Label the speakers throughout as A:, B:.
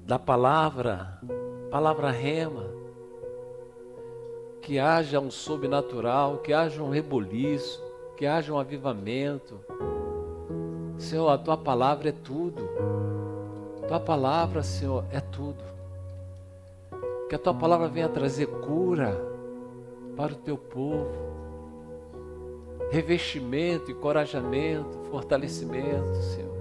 A: da palavra rema, que haja um sobrenatural, que haja um reboliço, que haja um avivamento. Senhor, a tua palavra é tudo. Tua palavra, Senhor, é tudo. Que a tua palavra venha trazer cura para o teu povo, revestimento, encorajamento, fortalecimento, Senhor.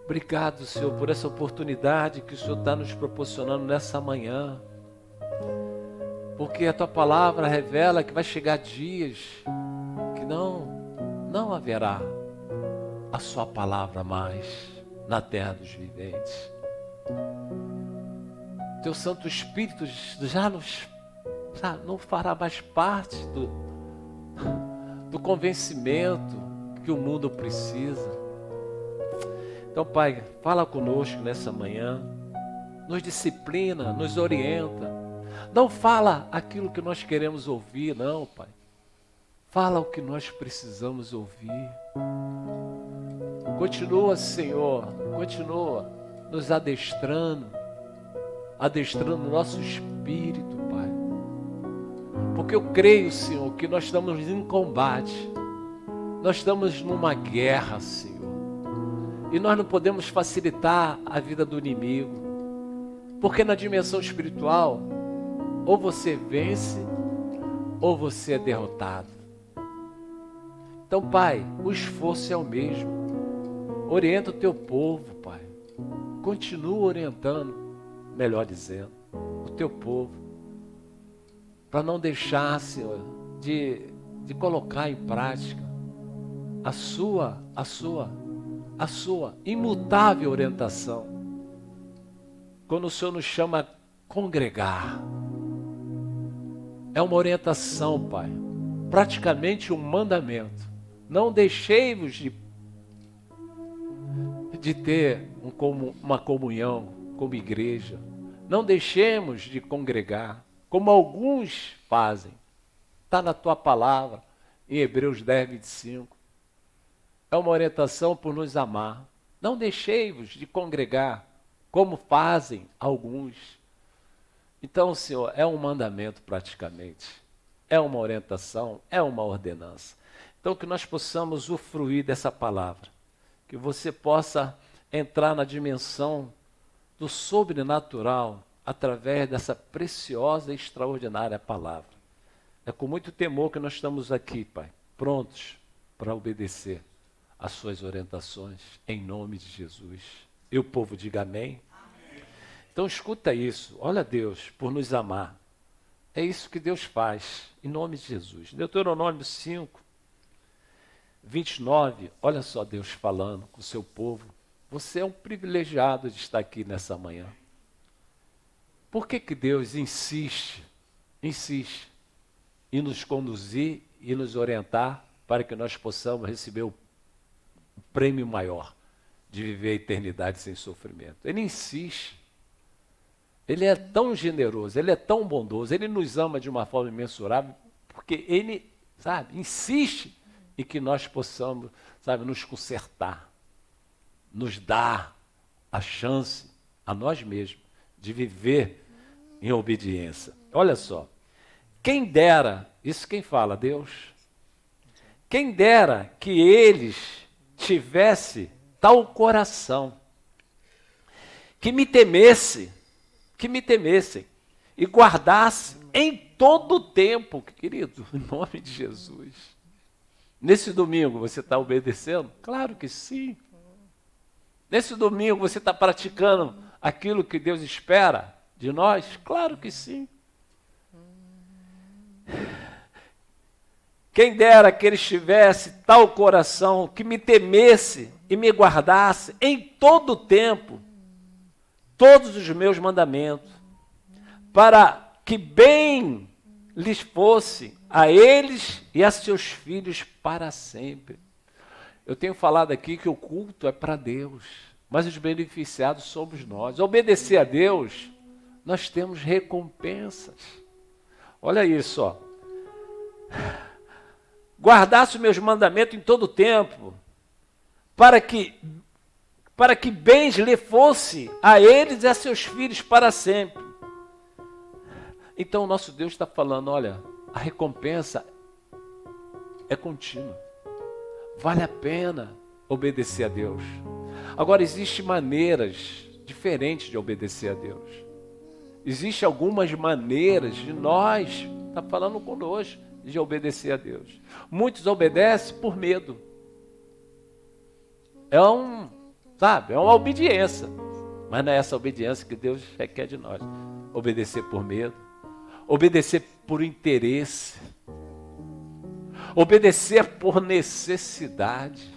A: Obrigado, Senhor, por essa oportunidade que o Senhor está nos proporcionando nessa manhã. Porque a tua palavra revela que vai chegar dias que não haverá a sua palavra mais na terra dos viventes. Teu Santo Espírito já não fará mais parte do convencimento que o mundo precisa. Então, Pai, fala conosco nessa manhã, nos disciplina, nos orienta. Não fala aquilo que nós queremos ouvir, não, Pai. Fala o que nós precisamos ouvir. Continua, Senhor, continua nos adestrando o nosso espírito, Pai. Porque eu creio, Senhor, que nós estamos em combate. Nós estamos numa guerra, Senhor. E nós não podemos facilitar a vida do inimigo. Porque na dimensão espiritual, ou você vence, ou você é derrotado. Então, Pai, o esforço é o mesmo. Orienta o teu povo, Pai. Continua orientando, melhor dizendo, o teu povo. Para não deixar, Senhor, de colocar em prática a sua imutável orientação. Quando o Senhor nos chama a congregar, é uma orientação, Pai, praticamente um mandamento. Não deixei-vos de ter uma comunhão como igreja. Não deixemos de congregar, como alguns fazem. Está na tua palavra, em Hebreus 10, 25. É uma orientação por nos amar. Não deixei-vos de congregar, como fazem alguns. Então, Senhor, é um mandamento praticamente. É uma orientação, é uma ordenança. Então, que nós possamos usufruir dessa palavra. Que você possa entrar na dimensão do sobrenatural através dessa preciosa e extraordinária palavra. É com muito temor que nós estamos aqui, Pai, prontos para obedecer às suas orientações, em nome de Jesus. E o povo diga amém. Amém. Então escuta isso, olha Deus por nos amar. É isso que Deus faz, em nome de Jesus. Deuteronômio 5, 29, olha só Deus falando com o seu povo. Você é um privilegiado de estar aqui nessa manhã. Por que Deus insiste em nos conduzir e nos orientar para que nós possamos receber o prêmio maior de viver a eternidade sem sofrimento? Ele insiste. Ele é tão generoso, ele é tão bondoso, ele nos ama de uma forma imensurável, porque ele, insiste em que nós possamos, nos consertar, nos dar a chance a nós mesmos de viver em obediência. Olha só, quem dera, isso quem fala? Deus. Quem dera que eles tivessem tal coração, que me temessem e guardassem em todo o tempo, querido, em nome de Jesus. Nesse domingo você está obedecendo? Claro que sim. Nesse domingo você está praticando aquilo que Deus espera de nós? Claro que sim. Quem dera que eles tivessem tal coração, que me temesse e me guardasse em todo o tempo, todos os meus mandamentos, para que bem lhes fosse a eles e a seus filhos para sempre. Eu tenho falado aqui que o culto é para Deus, mas os beneficiados somos nós. Obedecer a Deus, nós temos recompensas. Olha isso, ó. Guardasse os meus mandamentos em todo o tempo, para que para que bens lhe fosse a eles e a seus filhos para sempre. Então o nosso Deus está falando, olha, a recompensa é contínua. Vale a pena obedecer a Deus. Agora, existem maneiras diferentes de obedecer a Deus. Existem algumas maneiras de nós, está falando conosco, de obedecer a Deus. Muitos obedecem por medo. É uma obediência. Mas não é essa obediência que Deus requer de nós. Obedecer por medo. Obedecer por interesse. Obedecer por necessidade.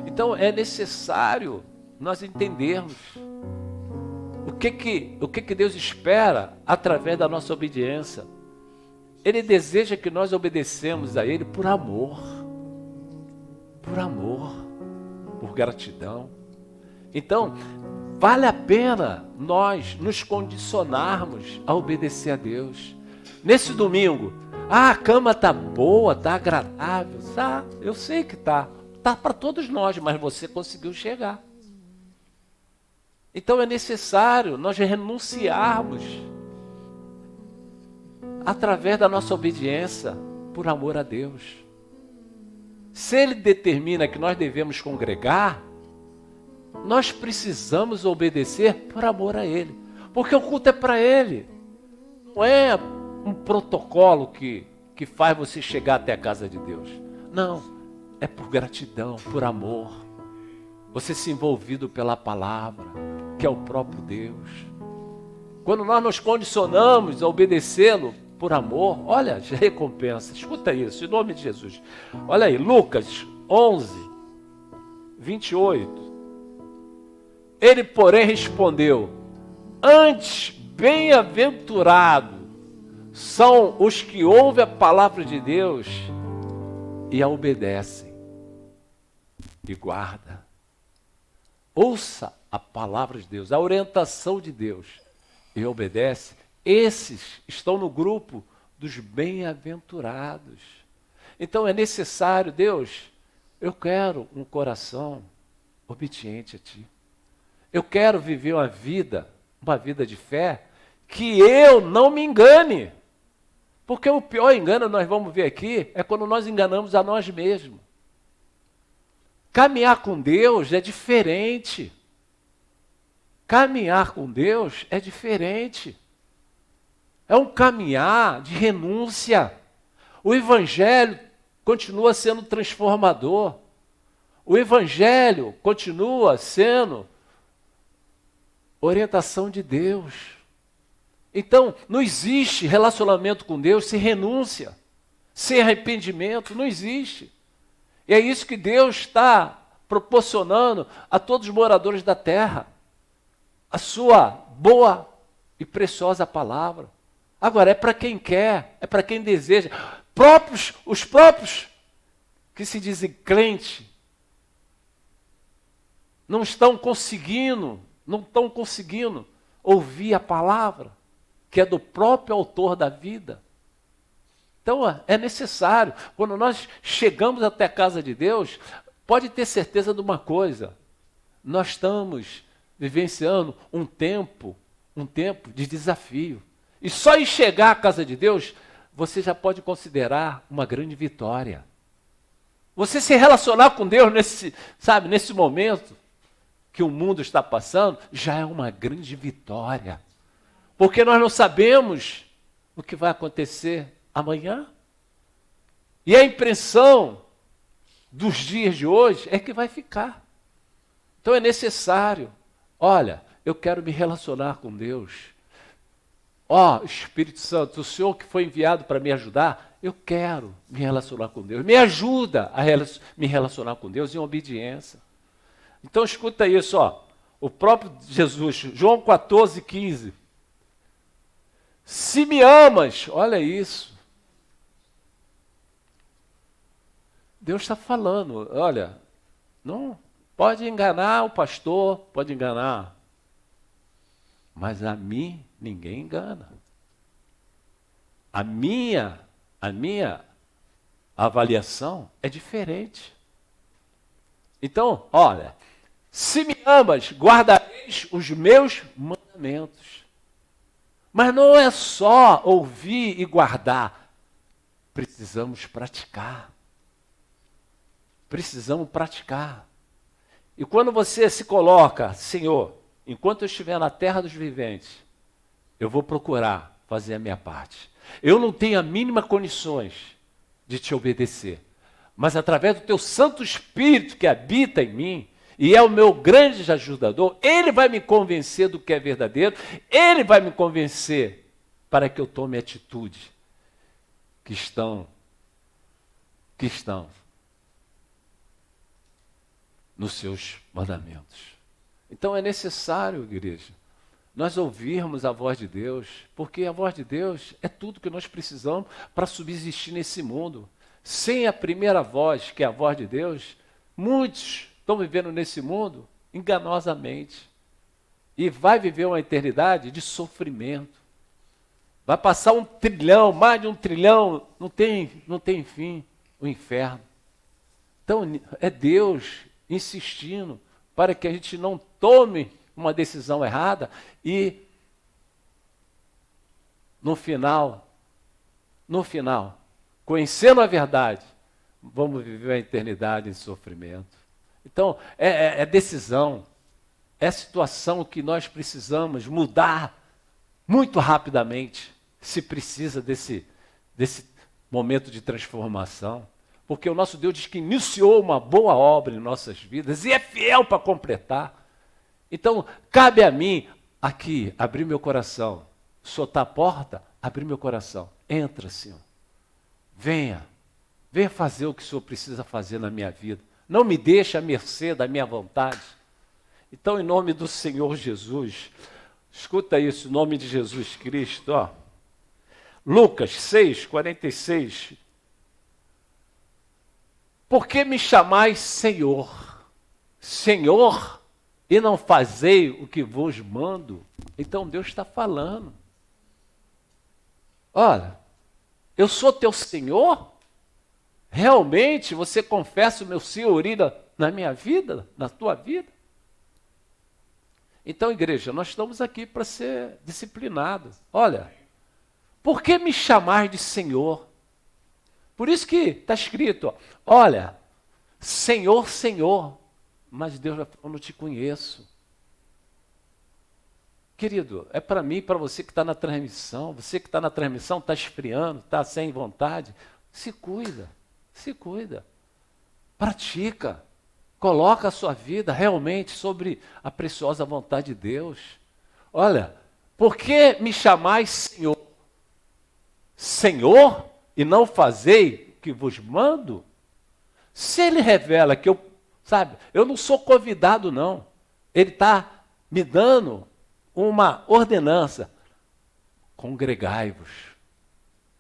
A: Então é necessário nós entendermos o que Deus espera através da nossa obediência. Ele deseja que nós obedecemos a Ele por amor, por gratidão. Então, vale a pena nós nos condicionarmos a obedecer a Deus. Nesse domingo, a cama está boa, está agradável, tá? Eu sei que está para todos nós, mas você conseguiu chegar. Então é necessário nós renunciarmos através da nossa obediência por amor a Deus. Se Ele determina que nós devemos congregar, nós precisamos obedecer por amor a Ele. Porque o culto é para Ele. Não é um protocolo que faz você chegar até a casa de Deus. Não, é por gratidão, por amor. Você se envolvido pela palavra, que é o próprio Deus. Quando nós nos condicionamos a obedecê-lo por amor, olha, já recompensa. Escuta isso, em nome de Jesus. Olha aí, Lucas 11, 28. Ele, porém, respondeu: antes, bem-aventurado são os que ouvem a palavra de Deus e a obedecem e guardam. Ouça a palavra de Deus, a orientação de Deus e obedece. Esses estão no grupo dos bem-aventurados. Então é necessário, Deus, eu quero um coração obediente a Ti. Eu quero viver uma vida de fé, que eu não me engane. Porque o pior engano, nós vamos ver aqui, é quando nós enganamos a nós mesmos. Caminhar com Deus é diferente. Caminhar com Deus é diferente. É um caminhar de renúncia. O Evangelho continua sendo transformador. O Evangelho continua sendo orientação de Deus. Então, não existe relacionamento com Deus sem renúncia, sem arrependimento, não existe. E é isso que Deus está proporcionando a todos os moradores da terra. A sua boa e preciosa palavra. Agora, é para quem quer, é para quem deseja. Os próprios que se dizem crente não estão conseguindo ouvir a palavra, que é do próprio autor da vida. Então, é necessário. Quando nós chegamos até a casa de Deus, pode ter certeza de uma coisa: nós estamos vivenciando um tempo de desafio. E só em chegar à casa de Deus, você já pode considerar uma grande vitória. Você se relacionar com Deus nesse momento que o mundo está passando, já é uma grande vitória. Porque nós não sabemos o que vai acontecer amanhã. E a impressão dos dias de hoje é que vai ficar. Então é necessário. Olha, eu quero me relacionar com Deus. Ó, Espírito Santo, o Senhor que foi enviado para me ajudar, eu quero me relacionar com Deus. Me ajuda a me relacionar com Deus em obediência. Então escuta isso, ó. O próprio Jesus, João 14, 15. Se me amas, olha isso. Deus está falando, olha, não pode enganar o pastor, pode enganar, mas a mim ninguém engana. A minha avaliação é diferente. Então, olha, Se me amas, guardareis os meus mandamentos. Mas não é só ouvir e guardar. Precisamos praticar. Precisamos praticar. E quando você se coloca, Senhor, enquanto eu estiver na terra dos viventes, eu vou procurar fazer a minha parte. Eu não tenho a mínima condições de te obedecer. Mas através do teu Santo Espírito que habita em mim, e é o meu grande ajudador, ele vai me convencer do que é verdadeiro, ele vai me convencer para que eu tome atitude que estão nos seus mandamentos. Então é necessário, igreja, nós ouvirmos a voz de Deus, porque a voz de Deus é tudo que nós precisamos para subsistir nesse mundo. Sem a primeira voz, que é a voz de Deus, muitos estão vivendo nesse mundo enganosamente. E vai viver uma eternidade de sofrimento. Vai passar 1 trilhão, mais de 1 trilhão, não tem fim, o inferno. Então é Deus insistindo para que a gente não tome uma decisão errada e no final, conhecendo a verdade, vamos viver a eternidade em sofrimento. Então, é decisão, é situação que nós precisamos mudar muito rapidamente, se precisa desse momento de transformação. Porque o nosso Deus diz que iniciou uma boa obra em nossas vidas e é fiel para completar. Então, cabe a mim aqui abrir meu coração. Soltar a porta, abrir meu coração. Entra, Senhor. Venha fazer o que o Senhor precisa fazer na minha vida. Não me deixe à mercê da minha vontade. Então, em nome do Senhor Jesus, escuta isso, em nome de Jesus Cristo, ó. Lucas 6, 46. Por que me chamais Senhor? Senhor, e não fazei o que vos mando? Então Deus está falando. Olha, eu sou teu Senhor? Realmente você confessa o meu senhorio na minha vida, na tua vida? Então, igreja, nós estamos aqui para ser disciplinados. Olha, por que me chamar de Senhor? Por isso que está escrito, ó, olha, Senhor, Senhor, mas Deus vai falar, eu não te conheço. Querido, é para mim, para você que está na transmissão, você que está na transmissão, está esfriando, está sem vontade, se cuida, pratica, coloca a sua vida realmente sobre a preciosa vontade de Deus. Olha, por que me chamais Senhor? Senhor, e não fazei o que vos mando? Se ele revela que eu não sou convidado não, ele está me dando uma ordenança, congregai-vos,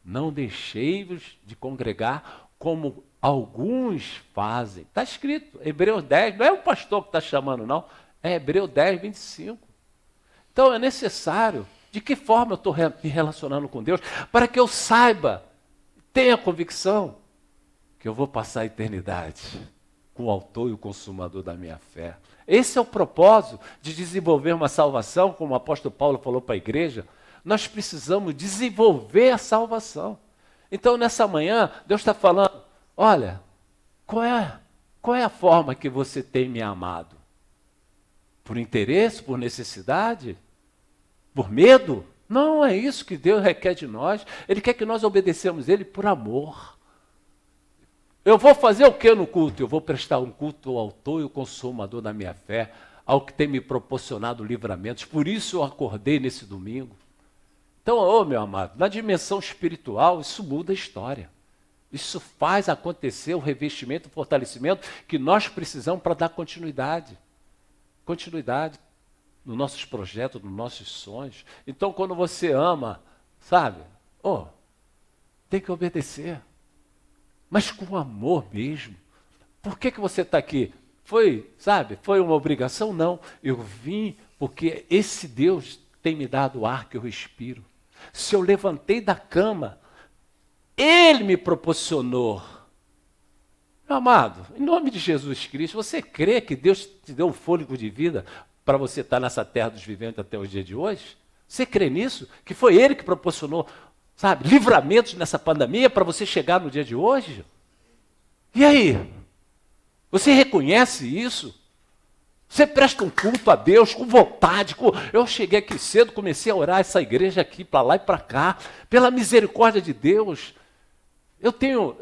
A: não deixei-vos de congregar como alguns fazem. Está escrito, Hebreus 10, não é o pastor que está chamando não, é Hebreus 10, 25. Então é necessário, de que forma eu estou me relacionando com Deus, para que eu saiba, tenha convicção, que eu vou passar a eternidade com o autor e o consumador da minha fé. Esse é o propósito de desenvolver uma salvação, como o apóstolo Paulo falou para a igreja. Nós precisamos desenvolver a salvação. Então, nessa manhã, Deus está falando, olha, qual é a forma que você tem me amado? Por interesse, por necessidade? Por medo? Não é isso que Deus requer de nós. Ele quer que nós obedecemos Ele por amor. Eu vou fazer o que no culto? Eu vou prestar um culto ao autor e ao consumador da minha fé, ao que tem me proporcionado livramentos. Por isso eu acordei nesse domingo. Então, meu amado, na dimensão espiritual, isso muda a história. Isso faz acontecer o revestimento, o fortalecimento que nós precisamos para dar continuidade. Continuidade nos nossos projetos, nos nossos sonhos. Então, quando você ama, sabe? Tem que obedecer. Mas com amor mesmo. Por que você está aqui? Foi uma obrigação? Não. Eu vim porque esse Deus tem me dado o ar que eu respiro. Se eu levantei da cama, Ele me proporcionou Meu amado, em nome de Jesus Cristo, você crê que Deus te deu um fôlego de vida para você estar nessa terra dos viventes até o dia de hoje? Você crê nisso? Que foi Ele que proporcionou, sabe, livramentos nessa pandemia para você chegar no dia de hoje? E aí? Você reconhece isso? Você presta um culto a Deus com vontade. Eu cheguei aqui cedo, comecei a orar essa igreja aqui, para lá e para cá, pela misericórdia de Deus. Eu tenho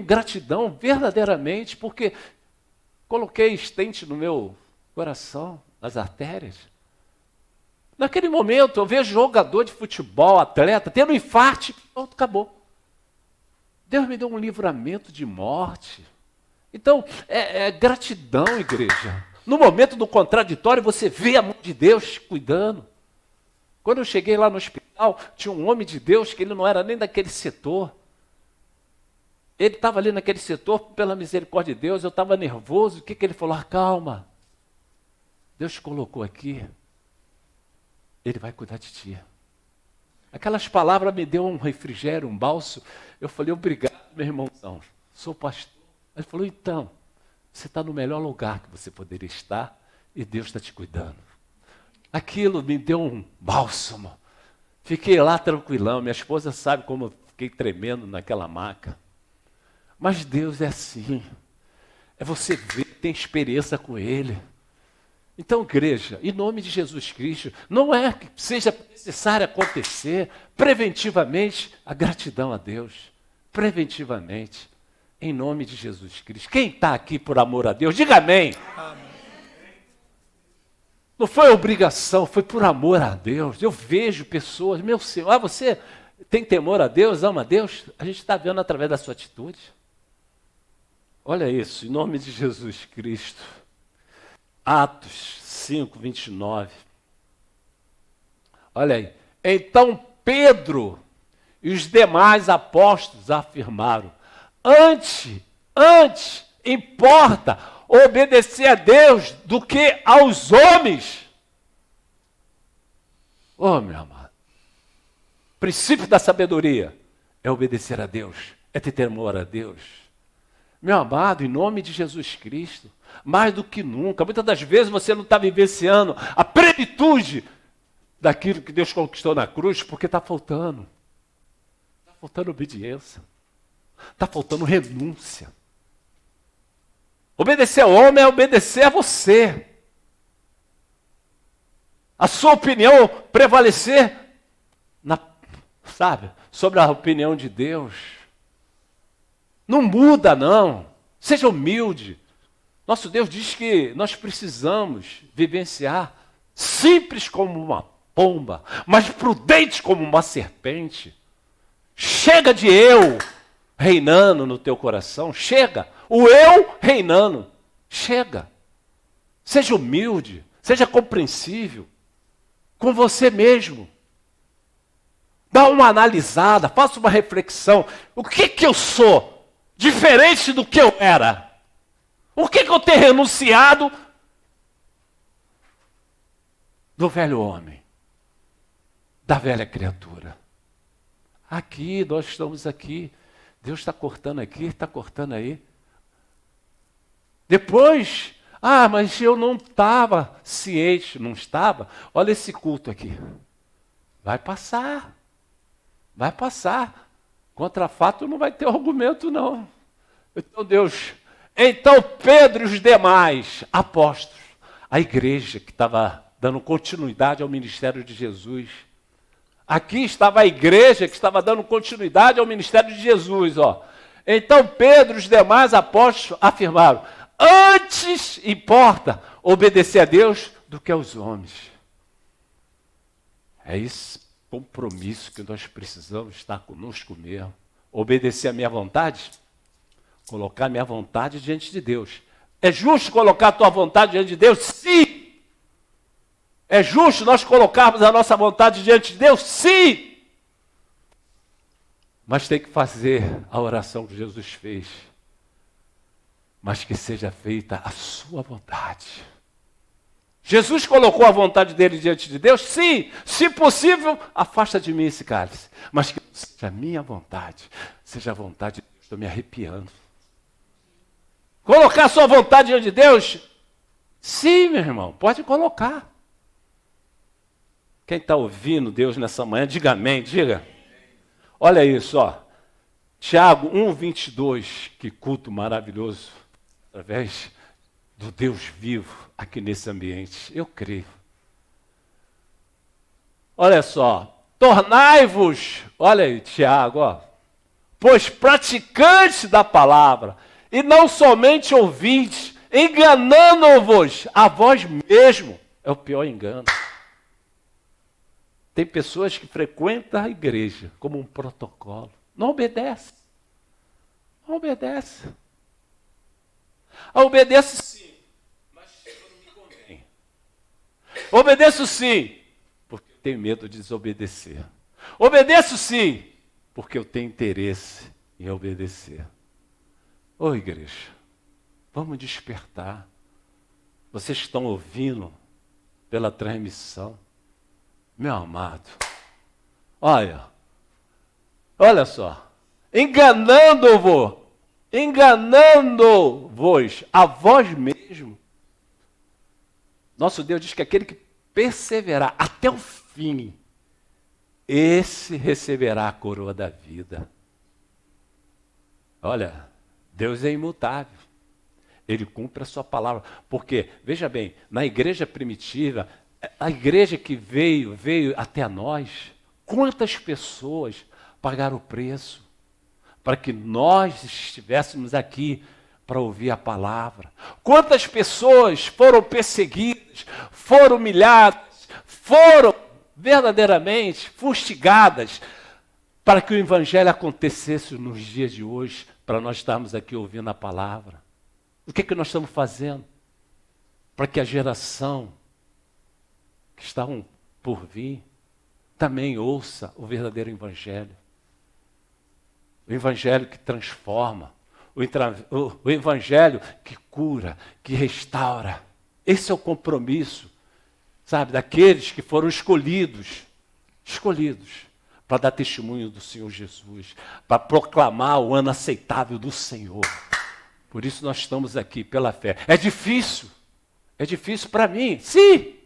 A: gratidão verdadeiramente, porque coloquei estente no meu coração, nas artérias. Naquele momento, eu vejo jogador de futebol, atleta, tendo um infarte, pronto, acabou. Deus me deu um livramento de morte. Então, é gratidão, igreja. No momento do contraditório, você vê a mão de Deus cuidando. Quando eu cheguei lá no hospital, tinha um homem de Deus que ele não era nem daquele setor. Ele estava ali naquele setor, pela misericórdia de Deus, eu estava nervoso. O que ele falou? Calma. Deus te colocou aqui. Ele vai cuidar de ti. Aquelas palavras me deu um refrigério, um bálsamo. Eu falei, obrigado, meu irmãozão. Sou pastor. Ele falou, então, você está no melhor lugar que você poderia estar e Deus está te cuidando. Aquilo me deu um bálsamo. Fiquei lá tranquilão. Minha esposa sabe como eu fiquei tremendo naquela maca. Mas Deus é assim. É você ver, tem experiência com Ele. Então, igreja, em nome de Jesus Cristo, não é que seja necessário acontecer preventivamente a gratidão a Deus. Preventivamente, em nome de Jesus Cristo. Quem está aqui por amor a Deus, diga amém. Amém. Não foi obrigação, foi por amor a Deus. Eu vejo pessoas, meu Senhor, você tem temor a Deus, ama a Deus? A gente está vendo através da sua atitude. Olha isso, em nome de Jesus Cristo. Atos 5, 29. Olha aí. Então Pedro e os demais apóstolos afirmaram: antes importa obedecer a Deus do que aos homens. Oh, meu amado. O princípio da sabedoria é obedecer a Deus, é ter temor a Deus. Meu amado, em nome de Jesus Cristo, mais do que nunca, muitas das vezes você não está vivenciando a plenitude daquilo que Deus conquistou na cruz, porque está faltando. Está faltando obediência. Está faltando renúncia. Obedecer ao homem é obedecer a você. A sua opinião prevalecer sobre a opinião de Deus. Não muda, não. Seja humilde. Nosso Deus diz que nós precisamos vivenciar simples como uma pomba, mas prudente como uma serpente. Chega de eu reinando no teu coração. Chega. O eu reinando. Chega. Seja humilde. Seja compreensível com você mesmo. Dá uma analisada. Faça uma reflexão. O que eu sou? Diferente do que eu era. O que eu tenho renunciado do velho homem, da velha criatura? Aqui, nós estamos aqui. Deus está cortando aqui, está cortando aí. Depois, mas eu não estava ciente, não estava. Olha esse culto aqui. Vai passar. Vai passar. Contra fato não vai ter argumento, não. Então Pedro e os demais apóstolos, a igreja que estava dando continuidade ao ministério de Jesus. Aqui estava a igreja que estava dando continuidade ao ministério de Jesus. Então Pedro e os demais apóstolos afirmaram: antes importa obedecer a Deus do que aos homens. É esse compromisso que nós precisamos estar conosco mesmo. Obedecer a minha vontade, colocar a minha vontade diante de Deus. É justo colocar a tua vontade diante de Deus? Sim! É justo nós colocarmos a nossa vontade diante de Deus? Sim! Mas tem que fazer a oração que Jesus fez. Mas que seja feita a sua vontade. Jesus colocou a vontade dele diante de Deus? Sim! Se possível, afasta de mim esse cálice. Mas que seja a minha vontade, seja a vontade de Deus. Estou me arrepiando. Colocar a sua vontade diante de Deus? Sim, meu irmão, pode colocar. Quem está ouvindo Deus nessa manhã, diga amém, diga. Olha isso, ó. Tiago 1:22, que culto maravilhoso, através do Deus vivo aqui nesse ambiente. Eu creio. Olha só, tornai-vos, olha aí, Tiago, ó, pois praticantes da palavra, e não somente ouvintes, enganando-vos a vós mesmo. É o pior engano. Tem pessoas que frequentam a igreja como um protocolo. Não obedece. Não obedece. Obedeço sim, mas quando me convém. Obedeço sim, porque tenho medo de desobedecer. Obedeço sim, porque eu tenho interesse em obedecer. Ô igreja, vamos despertar. Vocês estão ouvindo pela transmissão. Meu amado, olha só, enganando-vos a vós mesmo. Nosso Deus diz que aquele que perseverar até o fim, esse receberá a coroa da vida. Olha, Deus é imutável. Ele cumpre a sua palavra. Porque, veja bem, na igreja primitiva, a igreja que veio até nós, quantas pessoas pagaram o preço para que nós estivéssemos aqui para ouvir a palavra? Quantas pessoas foram perseguidas, foram humilhadas, foram verdadeiramente fustigadas para que o evangelho acontecesse nos dias de hoje, para nós estarmos aqui ouvindo a palavra? O que nós estamos fazendo para que a geração que está por vir também ouça o verdadeiro evangelho? O evangelho que transforma, o evangelho que cura, que restaura. Esse é o compromisso, sabe, daqueles que foram escolhidos para dar testemunho do Senhor Jesus, para proclamar o ano aceitável do Senhor. Por isso nós estamos aqui pela fé. É difícil para mim, sim.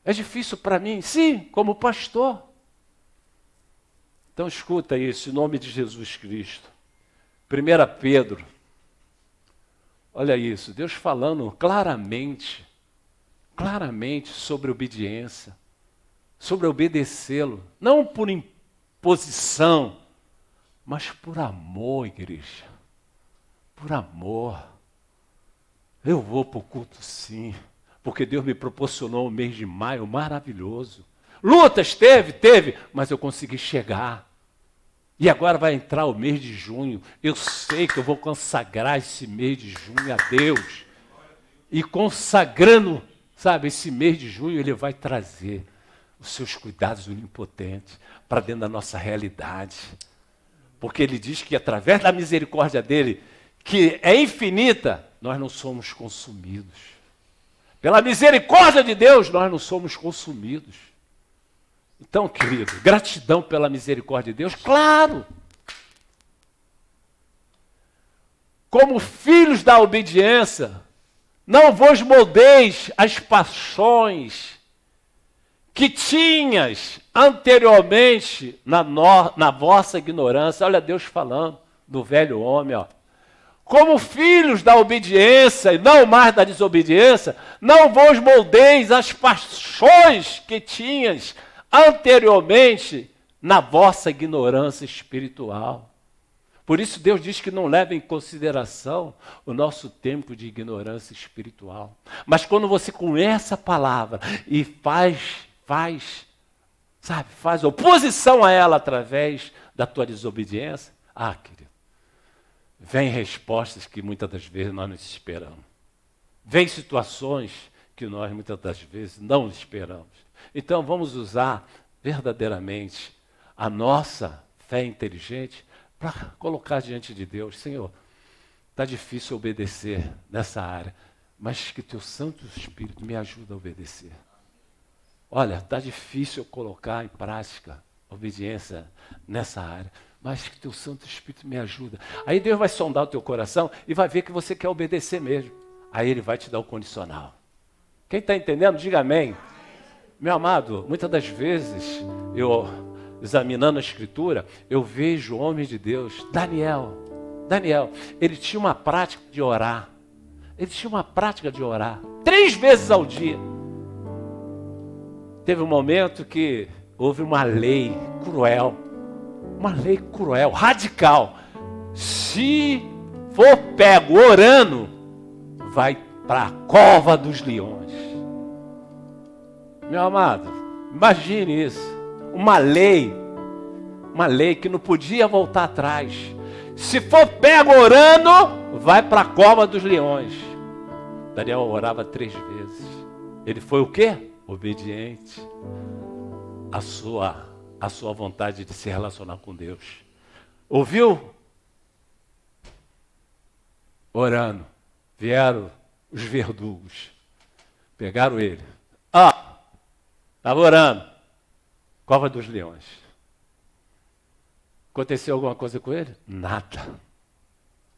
A: É difícil para mim, sim, como pastor. Então escuta isso, em nome de Jesus Cristo. 1 Pedro, olha isso, Deus falando claramente sobre obediência, sobre obedecê-lo, não por imposição, mas por amor, igreja, por amor. Eu vou para o culto sim, porque Deus me proporcionou um mês de maio maravilhoso. Lutas teve, mas eu consegui chegar. E agora vai entrar o mês de junho. Eu sei que eu vou consagrar esse mês de junho a Deus. E consagrando, sabe, esse mês de junho, Ele vai trazer os seus cuidados onipotentes para dentro da nossa realidade. Porque Ele diz que através da misericórdia dEle, que é infinita, nós não somos consumidos. Pela misericórdia de Deus, nós não somos consumidos. Então, querido, gratidão pela misericórdia de Deus, claro. Como filhos da obediência, não vos moldeis as paixões que tinhas anteriormente na vossa ignorância. Olha Deus falando do velho homem, ó. Como filhos da obediência e não mais da desobediência, não vos moldeis as paixões que tinhas anteriormente na vossa ignorância espiritual. Por isso Deus diz que não leva em consideração o nosso tempo de ignorância espiritual. Mas quando você conhece a palavra e faz oposição a ela através da tua desobediência, querido, vem respostas que muitas das vezes nós não esperamos. Vem situações que nós muitas das vezes não esperamos. Então vamos usar verdadeiramente a nossa fé inteligente para colocar diante de Deus. Senhor, está difícil obedecer nessa área, mas que Teu Santo Espírito me ajude a obedecer. Olha, está difícil colocar em prática a obediência nessa área, mas que teu Santo Espírito me ajuda. Aí Deus vai sondar o teu coração e vai ver que você quer obedecer mesmo. Aí Ele vai te dar o condicional. Quem está entendendo, diga amém. Meu amado, muitas das vezes, eu examinando a Escritura, eu vejo o homem de Deus, Daniel, ele tinha uma prática de orar. 3 vezes ao dia. Teve um momento que houve uma lei cruel, radical. Se for pego orando, vai para a cova dos leões. Meu amado, imagine isso. Uma lei que não podia voltar atrás. Se for pego orando, vai para a cova dos leões. Daniel orava 3 vezes. Ele foi o quê? Obediente à sua vontade de se relacionar com Deus. Ouviu? Orando. Vieram os verdugos. Pegaram ele. Estava orando. Cova dos leões. Aconteceu alguma coisa com ele? Nada.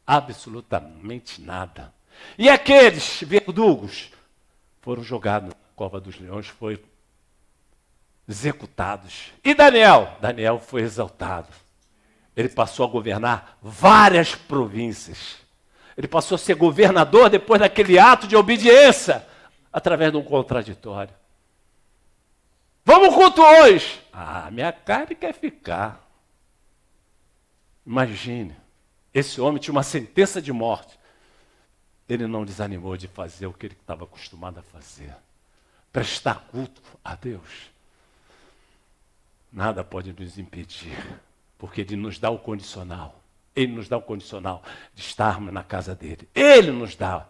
A: Absolutamente nada. E aqueles verdugos foram jogados na cova dos leões, foram executados. E Daniel? Daniel foi exaltado. Ele passou a governar várias províncias. Ele passou a ser governador depois daquele ato de obediência, através de um contraditório. Vamos culto hoje. Minha carne quer ficar. Imagine, esse homem tinha uma sentença de morte. Ele não desanimou de fazer o que ele estava acostumado a fazer. Prestar culto a Deus. Nada pode nos impedir, porque Ele nos dá o condicional. Ele nos dá o condicional de estarmos na casa dele. Ele nos dá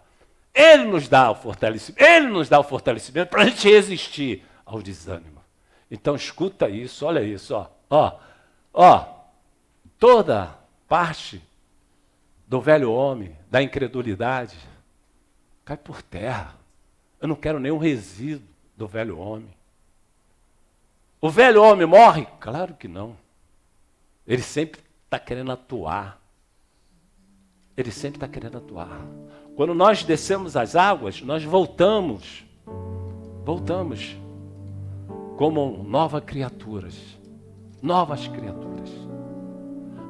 A: o fortalecimento. Ele nos dá o fortalecimento para a gente resistir ao desânimo. Então escuta isso, olha isso, toda parte do velho homem, da incredulidade, cai por terra. Eu não quero nenhum resíduo do velho homem. O velho homem morre? Claro que não. Ele sempre está querendo atuar. Quando nós descemos as águas, nós voltamos como novas criaturas.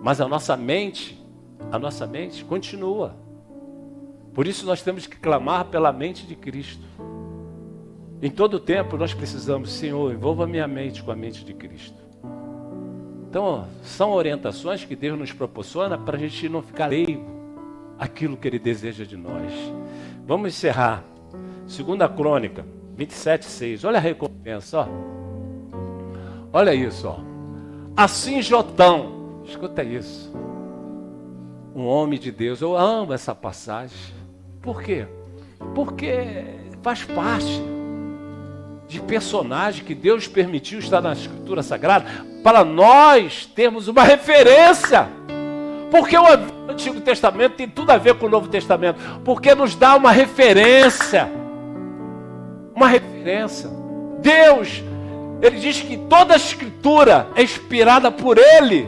A: Mas a nossa mente continua. Por isso nós temos que clamar pela mente de Cristo. Em todo tempo nós precisamos, Senhor, envolva a minha mente com a mente de Cristo. Então, são orientações que Deus nos proporciona para a gente não ficar leigo àquilo que Ele deseja de nós. Vamos encerrar. 2 Crônica, 27:6. Olha a recompensa, Olha isso, Assim Jotão, escuta isso. Um homem de Deus, eu amo essa passagem. Por quê? Porque faz parte de personagem que Deus permitiu estar na Escritura Sagrada para nós termos uma referência. Porque o Antigo Testamento tem tudo a ver com o Novo Testamento. Porque nos dá uma referência. Deus, Ele diz que toda a Escritura é inspirada por Ele.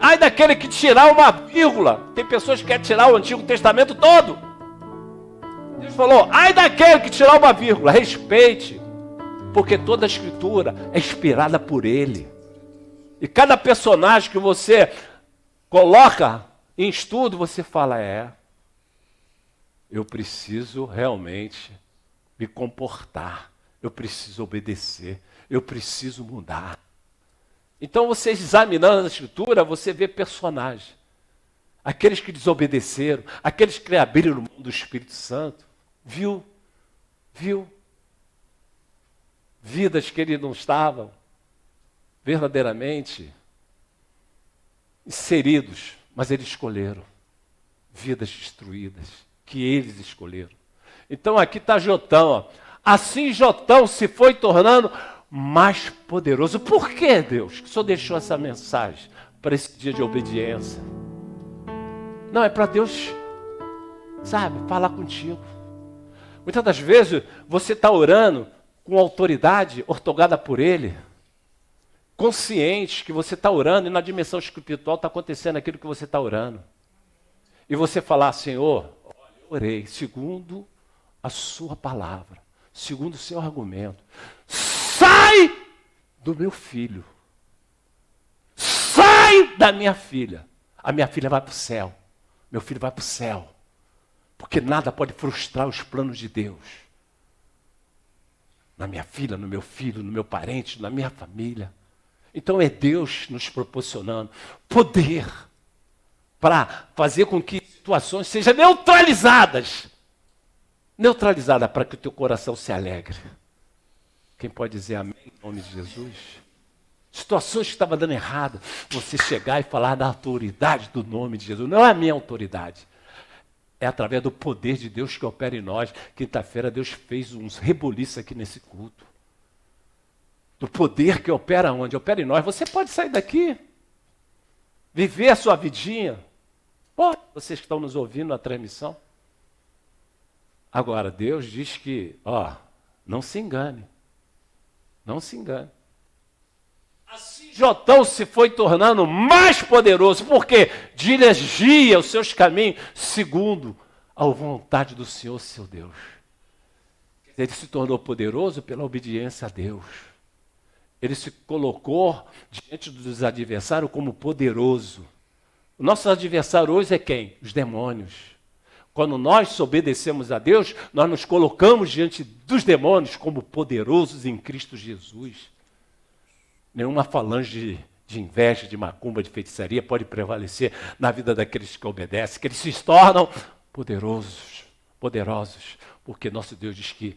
A: Ai daquele que tirar uma vírgula. Tem pessoas que querem tirar o Antigo Testamento todo. Deus falou, ai daquele que tirar uma vírgula. Respeite. Porque toda a Escritura é inspirada por Ele. E cada personagem que você coloca em estudo, você fala, eu preciso realmente me comportar. Eu preciso obedecer. Eu preciso mudar. Então você examinando a Escritura, você vê personagens. Aqueles que desobedeceram, aqueles que abriram o mundo do Espírito Santo. Viu? Vidas que eles não estavam verdadeiramente inseridos, mas eles escolheram. Vidas destruídas, que eles escolheram. Então aqui está Jotão. Assim Jotão se foi tornando mais poderoso. Por que, Deus, que o Senhor deixou essa mensagem para esse dia de obediência? Não, é para Deus, falar contigo. Muitas das vezes você está orando com autoridade ortogada por Ele. consciente que você está orando e na dimensão espiritual está acontecendo aquilo que você está orando. E você falar, Senhor, olha, eu orei segundo a sua palavra, segundo o seu argumento. Sai do meu filho. Sai da minha filha. A minha filha vai para o céu. Meu filho vai para o céu. Porque nada pode frustrar os planos de Deus. Na minha filha, no meu filho, no meu parente, na minha família. Então é Deus nos proporcionando poder para fazer com que situações sejam neutralizadas. Neutralizadas para que o teu coração se alegre. Quem pode dizer amém em nome de Jesus? Situações que estavam dando errado, você chegar e falar da autoridade do nome de Jesus. Não é a minha autoridade. É através do poder de Deus que opera em nós. Quinta-feira Deus fez uns reboliços aqui nesse culto. Do poder que opera onde? Opera em nós. Você pode sair daqui, viver a sua vidinha. Pode, vocês que estão nos ouvindo na transmissão. Agora, Deus diz que, não se engane. Não se engane. Assim Jotão se foi tornando mais poderoso, porque dirigia os seus caminhos segundo a vontade do Senhor, seu Deus. Ele se tornou poderoso pela obediência a Deus. Ele se colocou diante dos adversários como poderoso. O nosso adversário hoje é quem? Os demônios. Quando nós obedecemos a Deus, nós nos colocamos diante dos demônios como poderosos em Cristo Jesus. Nenhuma falange de inveja, de macumba, de feitiçaria pode prevalecer na vida daqueles que obedecem, que eles se tornam poderosos, porque nosso Deus diz que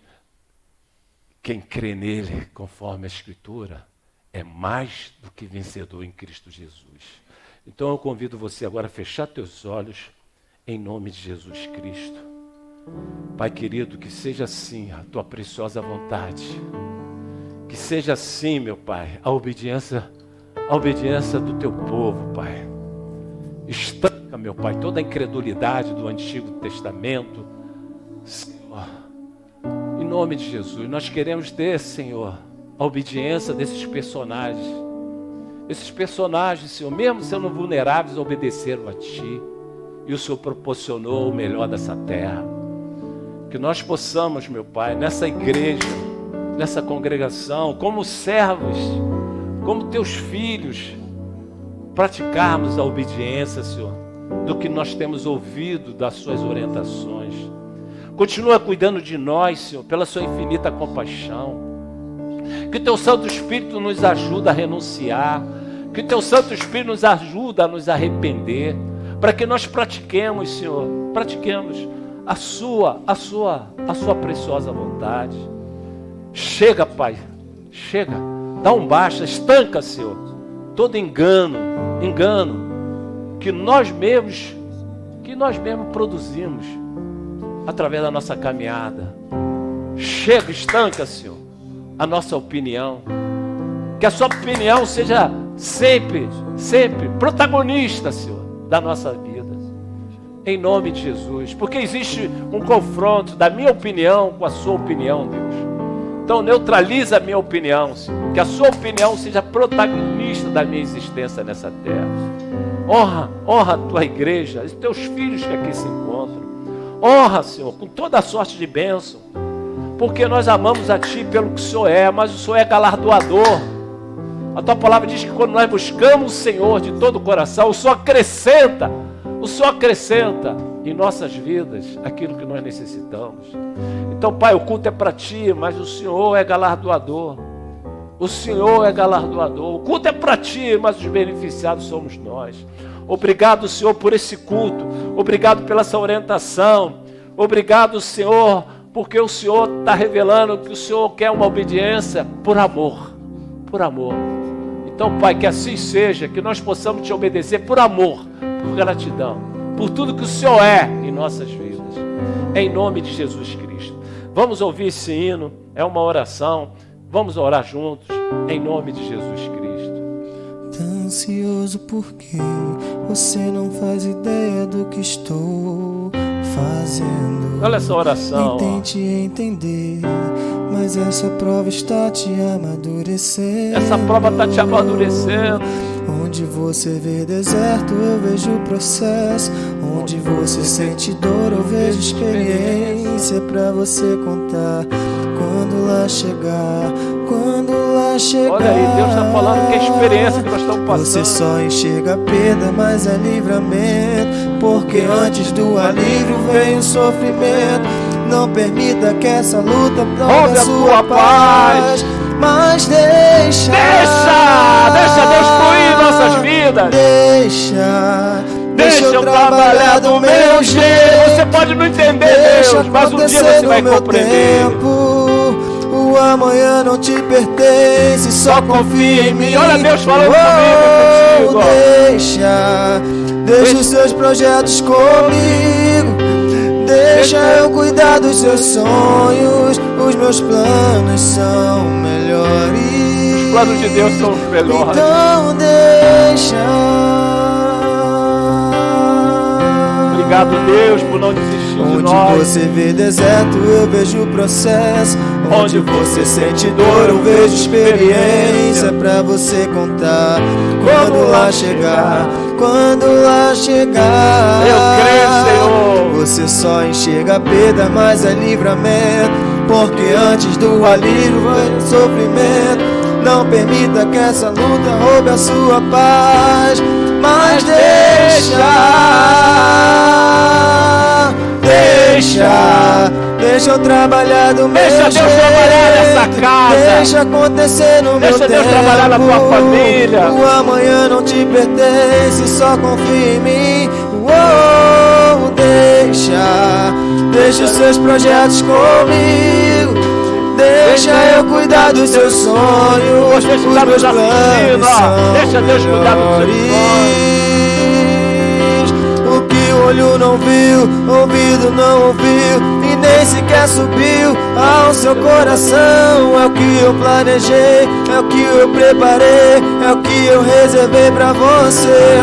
A: quem crê nele, conforme a Escritura, é mais do que vencedor em Cristo Jesus. Então eu convido você agora a fechar teus olhos em nome de Jesus Cristo. Pai querido, que seja assim a tua preciosa vontade. Que seja assim, meu Pai, a obediência do teu povo, Pai. Estanca, meu Pai, toda a incredulidade do Antigo Testamento. Senhor, em nome de Jesus, nós queremos ter, Senhor, a obediência desses personagens. Esses personagens, Senhor, mesmo sendo vulneráveis, obedeceram a Ti. E o Senhor proporcionou o melhor dessa terra. Que nós possamos, meu Pai, nessa igreja, nessa congregação, como servos, como Teus filhos, praticarmos a obediência, Senhor, do que nós temos ouvido das Suas orientações. Continua cuidando de nós, Senhor, pela Sua infinita compaixão. Que o Teu Santo Espírito nos ajude a renunciar. Que o Teu Santo Espírito nos ajude a nos arrepender. Para que nós pratiquemos, Senhor, a sua preciosa vontade. Chega, Pai, chega. Dá um basta, estanca, Senhor, todo engano que nós mesmos produzimos através da nossa caminhada. Chega, estanca, Senhor, a nossa opinião. Que a sua opinião seja sempre protagonista, Senhor, da nossa vida. Em nome de Jesus. Porque existe um confronto da minha opinião com a sua opinião, Deus. Então neutraliza a minha opinião, Senhor. Que a sua opinião seja protagonista da minha existência nessa terra. Honra a tua igreja, os teus filhos que aqui se encontram. Honra, Senhor, com toda a sorte de bênção. Porque nós amamos a Ti pelo que o Senhor é, mas o Senhor é galardoador. A Tua palavra diz que quando nós buscamos o Senhor de todo o coração, o Senhor acrescenta em nossas vidas aquilo que nós necessitamos. Então, Pai, o culto é para Ti, mas o Senhor é galardoador. O Senhor é galardoador. O culto é para Ti, mas os beneficiados somos nós. Obrigado, Senhor, por esse culto. Obrigado pela essa orientação. Obrigado, Senhor, porque o Senhor está revelando que o Senhor quer uma obediência por amor. Por amor. Então, Pai, que assim seja, que nós possamos Te obedecer por amor, por gratidão, por tudo que o Senhor é em nossas vidas. Em nome de Jesus Cristo. Vamos ouvir esse hino, é uma oração. Vamos orar juntos, em nome de Jesus Cristo.
B: Tão ansioso porque você não faz ideia do que estou fazendo.
A: Olha essa oração.
B: Nem tente entender, Mas essa prova está te amadurecendo.
A: Essa prova está te amadurecendo.
B: Onde você vê deserto, eu vejo processo. Onde você sente dor, eu vejo experiência pra você contar. Quando lá chegar, quando lá chegar.
A: Olha aí, Deus está falando que é a experiência que nós estamos passando.
B: Você só enxerga a perda, mas é livramento. Porque antes do alívio vem o sofrimento. Não permita que essa luta roube a sua paz. Mas deixa
A: Deus fluir em nossas vidas.
B: Deixa eu trabalhar do meu jeito.
A: Você pode não entender, Deus, mas um dia você vai compreender.
B: O amanhã não te pertence, só confia em mim.
A: Olha Deus falando comigo, contigo.
B: Deixa os seus projetos comigo. Deixa eu cuidar dos seus sonhos. Os meus planos são melhores.
A: Os planos de Deus são os melhores.
B: Então deixa.
A: Obrigado, Deus, por não desistir de nós.
B: Onde você vê deserto, eu vejo processo. Onde você sente dor, eu vejo experiência pra você contar. Quando lá chegar, quando lá chegar.
A: Eu creio, Senhor.
B: Você só enxerga a perda, mas é livramento. Porque antes do alívio vem o sofrimento. Não permita que essa luta roube a sua paz. Mas deixa eu trabalhar do meu jeito.
A: Deixa Deus trabalhar nessa casa.
B: Deixa acontecer no meu tempo.
A: Deixa Deus trabalhar na tua família.
B: O amanhã não te pertence, só confia em mim. Deixa os seus projetos comigo. Deixa eu cuidar dos seus sonhos.
A: Os meus planos são Deixa Deus cuidar dos seus sonhos.
B: O que o olho não viu, ouvido não ouviu e nem sequer subiu ao seu coração. É o que eu planejei, é o que eu preparei, é o que eu reservei pra você.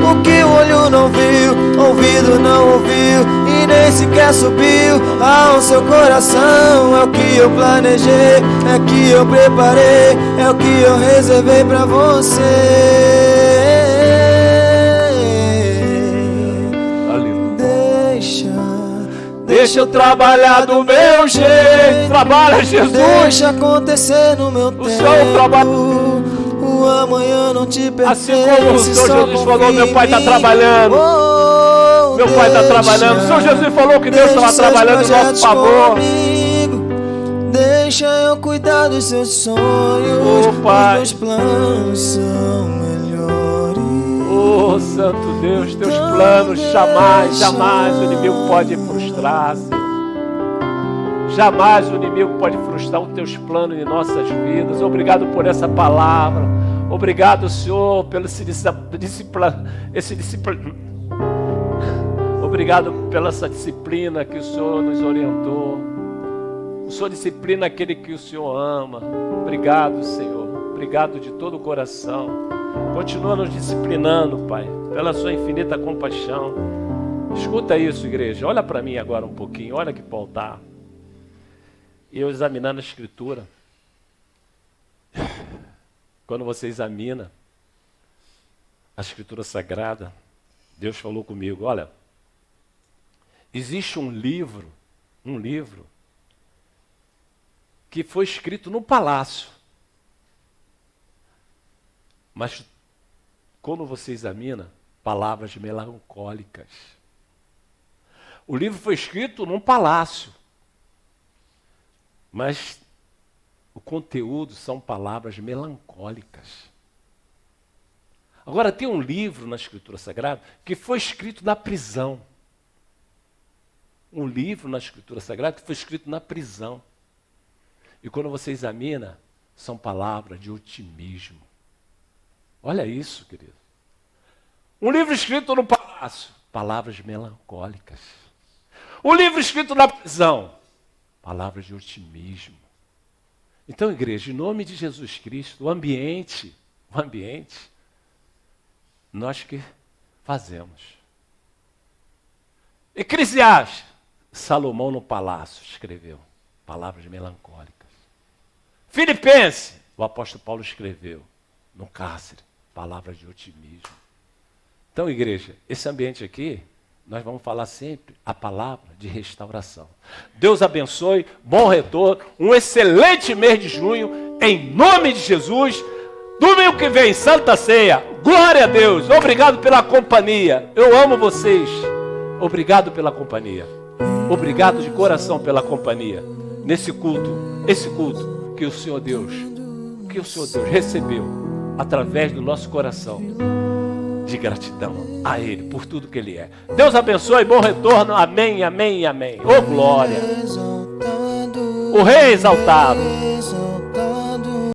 B: O que o olho não viu, ouvido não ouviu e nem sequer subiu ao seu coração. É o que eu planejei, é o que eu preparei, é o que eu reservei pra você.
A: Deixa eu trabalhar do meu jeito. Trabalha, Jesus.
B: Deixa acontecer no meu tempo.
A: O Senhor trabalha.
B: O amanhã não te pertence.
A: Assim como o Senhor Jesus falou, meu pai está trabalhando. Meu pai está trabalhando. O Senhor Jesus falou que Deus estava trabalhando em nosso favor.
B: Deixa eu cuidar dos seus sonhos.
A: Pai.
B: Os meus planos são melhores.
A: Oh, Santo Deus, teus planos jamais o inimigo pode frustrar, Senhor. Jamais o inimigo pode frustrar os teus planos em nossas vidas. Obrigado por essa palavra. Obrigado, Senhor, pelo disciplina. Obrigado pela essa disciplina que o Senhor nos orientou. O Senhor disciplina aquele que o Senhor ama. Obrigado, Senhor. Obrigado de todo o coração. Continua nos disciplinando, Pai, pela sua infinita compaixão. Escuta isso, igreja. Olha para mim agora um pouquinho. Olha que Paulo está. Eu examinando a Escritura. Quando você examina a Escritura Sagrada, Deus falou comigo, olha, existe um livro que foi escrito no palácio. Mas quando você examina, palavras melancólicas. O livro foi escrito num palácio. Mas o conteúdo são palavras melancólicas. Agora tem um livro na Escritura Sagrada que foi escrito na prisão. Um livro na Escritura Sagrada que foi escrito na prisão. E quando você examina, são palavras de otimismo. Olha isso, querido. Um livro escrito no palácio, palavras melancólicas. Um livro escrito na prisão, palavras de otimismo. Então, igreja, em nome de Jesus Cristo, o ambiente, nós que fazemos. Eclesiastes, Salomão no palácio escreveu. palavras melancólicas. Filipenses, o apóstolo Paulo escreveu no cárcere, palavras de otimismo. Então, igreja, esse ambiente aqui, nós vamos falar sempre a palavra de restauração. Deus abençoe, bom retorno, um excelente mês de junho, em nome de Jesus. Domingo que vem, Santa Ceia, glória a Deus, obrigado pela companhia, eu amo vocês, obrigado pela companhia, obrigado de coração pela companhia, nesse culto, esse culto que o Senhor Deus recebeu, através do nosso coração, de gratidão a Ele, por tudo que Ele é. Deus abençoe, bom retorno, amém, amém, amém, ô glória, o Rei exaltado.